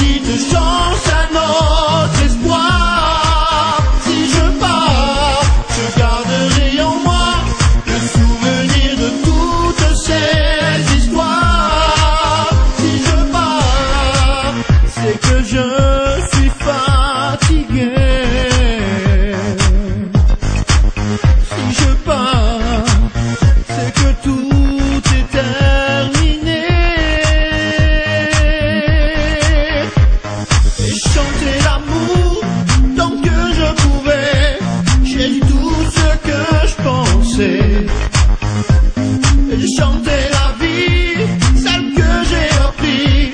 petites chances à notre espoir. Si je pars, je garderai en moi le souvenir de toutes ces histoires. Si je pars, c'est que je suis fatigué. Si je pars, c'est que tout est terminé. Et chanter l'amour tant que je pouvais, j'ai dit tout ce que je pensais. Et j'ai chanté la vie, celle que j'ai appris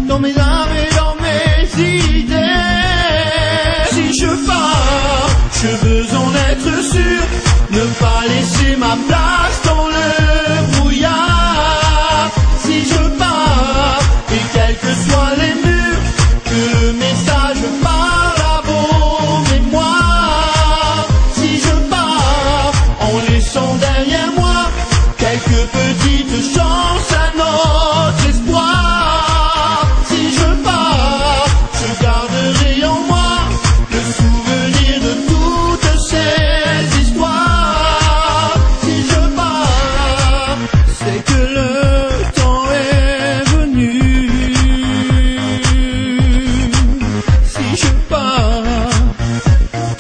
dans mes âmes et dans mes idées. Si je pars, je veux en être sûr, ne pas laisser ma place dans le brouillard. Si je pars, et quels que soient les murs, que le message parle à vos mémoires. Si je pars, en laissant derrière moi quelques petites chances à notre espoir. Si je pars, je garderai en moi le souvenir de toutes ces histoires. Si je pars, c'est que le temps est venu. Si je pars,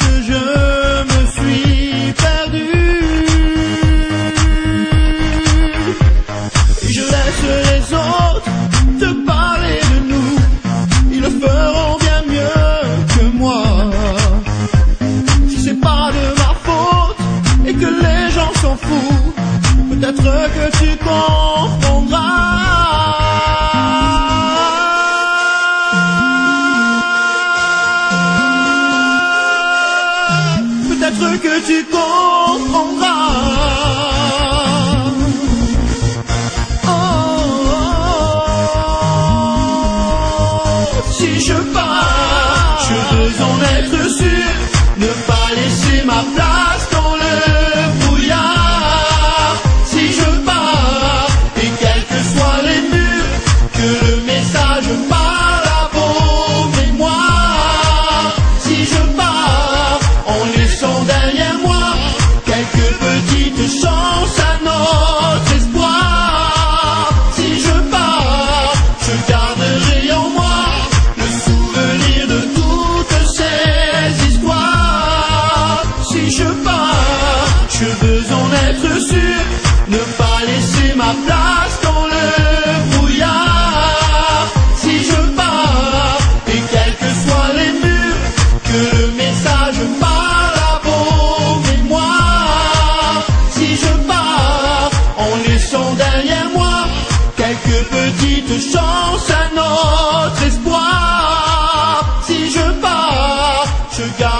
que je me suis perdu. Et je laisse les autres te parler de nous, ils le feront bien mieux que moi. Si c'est pas de ma faute et que les gens s'en foutent, peut-être que tu comprendras. Peut-être que tu comprendras. Si je pars, je veux en être sûr, ne pas laisser ma place dans le brouillard. Si je pars, et quels que soient les murs, que le message parle à vos mémoires. Si je pars, en laissant derrière moi quelques petites chances à notre espoir. Si je pars, je garderai en moi le souvenir de toutes ces histoires. Si je pars, je veux en être sûr, ne pas laisser ma place dans le brouillard. Si je pars, et quels que soient les murs, que le message parle à vos mémoires. Si je pars, en laissant derrière moi quelques petites chances à notre espoir. Si je pars, je garde